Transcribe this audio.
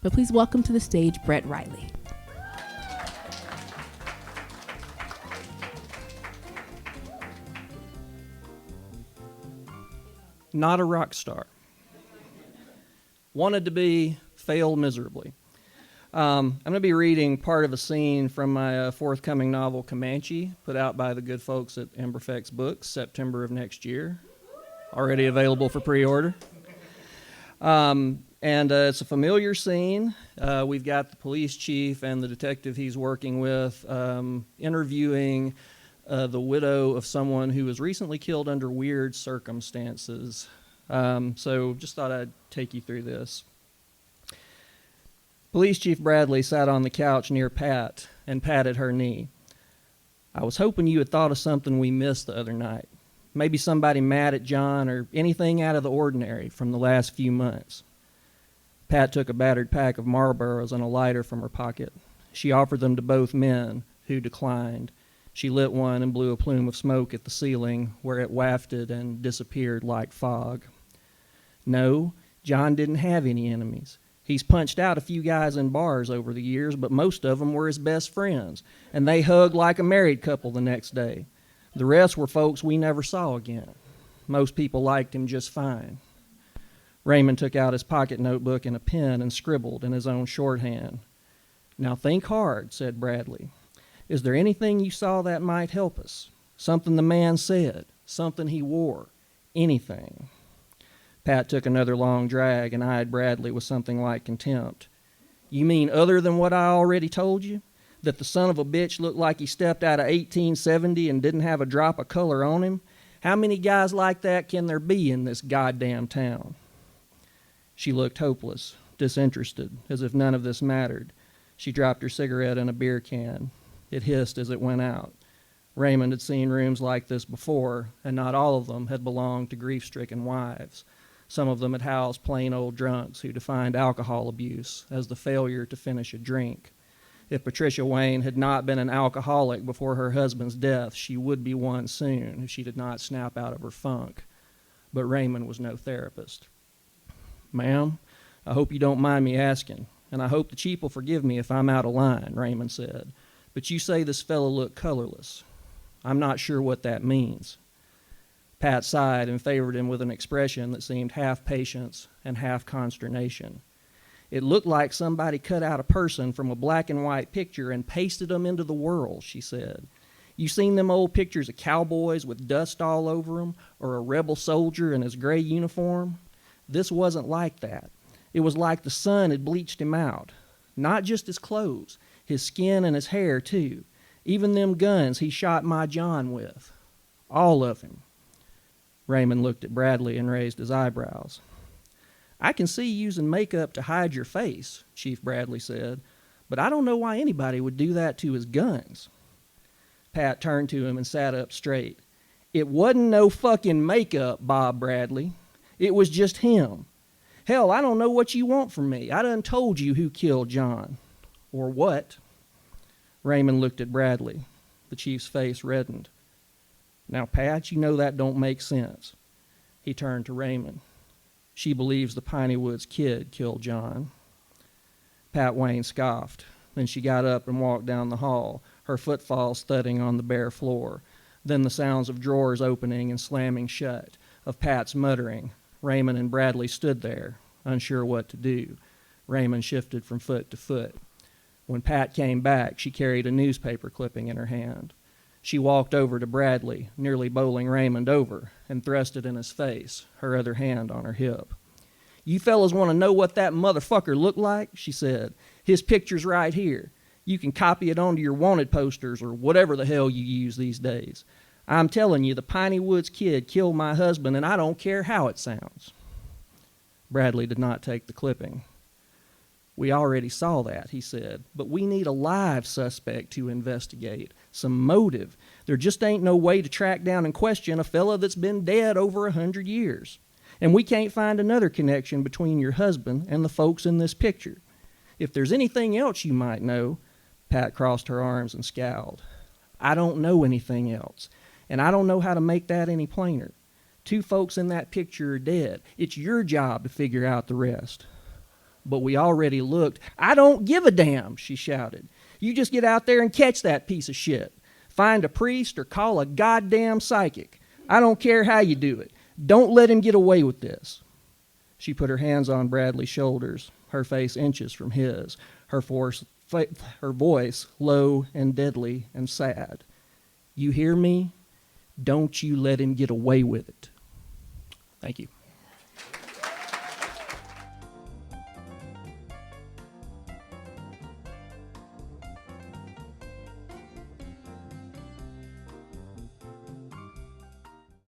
but please welcome to the stage Brett Riley. Not a rock star. Wanted to be, failed miserably. I'm going to be reading part of a scene from my forthcoming novel, Comanche, put out by the good folks at Emberfex Books, September of next year. Already available for pre-order. It's a familiar scene. We've got the police chief and the detective he's working with interviewing the widow of someone who was recently killed under weird circumstances. So just thought I'd take you through this. Police Chief Bradley sat on the couch near Pat and patted her knee. I was hoping you had thought of something we missed the other night. Maybe somebody mad at John or anything out of the ordinary from the last few months. Pat took a battered pack of Marlboros and a lighter from her pocket. She offered them to both men, who declined. She lit one and blew a plume of smoke at the ceiling, where it wafted and disappeared like fog. No, John didn't have any enemies. He's punched out a few guys in bars over the years, but most of them were his best friends, and they hugged like a married couple the next day. The rest were folks we never saw again. Most people liked him just fine. Raymond took out his pocket notebook and a pen and scribbled in his own shorthand. Now think hard, said Bradley. Is there anything you saw that might help us? Something the man said, something he wore, anything. Pat took another long drag and eyed Bradley with something like contempt. You mean other than what I already told you? That the son of a bitch looked like he stepped out of 1870 and didn't have a drop of color on him? How many guys like that can there be in this goddamn town? She looked hopeless, disinterested, as if none of this mattered. She dropped her cigarette in a beer can. It hissed as it went out. Raymond had seen rooms like this before, and not all of them had belonged to grief-stricken wives. Some of them had housed plain old drunks who defined alcohol abuse as the failure to finish a drink. If Patricia Wayne had not been an alcoholic before her husband's death, she would be one soon if she did not snap out of her funk. But Raymond was no therapist. Ma'am, I hope you don't mind me asking, and I hope the chief will forgive me if I'm out of line, Raymond said. But you say this fellow looked colorless. I'm not sure what that means. Pat sighed and favored him with an expression that seemed half patience and half consternation. It looked like somebody cut out a person from a black and white picture and pasted them into the world, she said. You seen them old pictures of cowboys with dust all over them, or a rebel soldier in his gray uniform? This wasn't like that. It was like the sun had bleached him out. Not just his clothes, his skin and his hair, too. Even them guns he shot my John with. All of him. Raymond looked at Bradley and raised his eyebrows. I can see using makeup to hide your face, Chief Bradley said, but I don't know why anybody would do that to his guns. Pat turned to him and sat up straight. It wasn't no fucking makeup, Bob Bradley. It was just him. Hell, I don't know what you want from me. I done told you who killed John. Or what? Raymond looked at Bradley. The chief's face reddened. Now, Pat, you know that don't make sense. He turned to Raymond. She believes the Piney Woods kid killed John. Pat Wayne scoffed. Then she got up and walked down the hall, her footfalls thudding on the bare floor. Then the sounds of drawers opening and slamming shut, of Pat's muttering. Raymond and Bradley stood there, unsure what to do. Raymond shifted from foot to foot. When Pat came back, she carried a newspaper clipping in her hand. She walked over to Bradley, nearly bowling Raymond over, and thrust it in his face, her other hand on her hip. You fellas want to know what that motherfucker looked like? She said. His picture's right here. You can copy it onto your wanted posters or whatever the hell you use these days. I'm telling you, the Piney Woods kid killed my husband, and I don't care how it sounds. Bradley did not take the clipping. We already saw that, he said, but we need a live suspect to investigate, some motive. There just ain't no way to track down and question a fella that's been dead over 100 years. And we can't find another connection between your husband and the folks in this picture. If there's anything else you might know, Pat crossed her arms and scowled. I don't know anything else, and I don't know how to make that any plainer. 2 folks in that picture are dead. It's your job to figure out the rest. but we already looked. I don't give a damn, she shouted. You just get out there and catch that piece of shit. Find a priest or call a goddamn psychic. I don't care how you do it. Don't let him get away with this. She put her hands on Bradley's shoulders, her face inches from his, her voice low and deadly and sad. You hear me? Don't you let him get away with it. Thank you.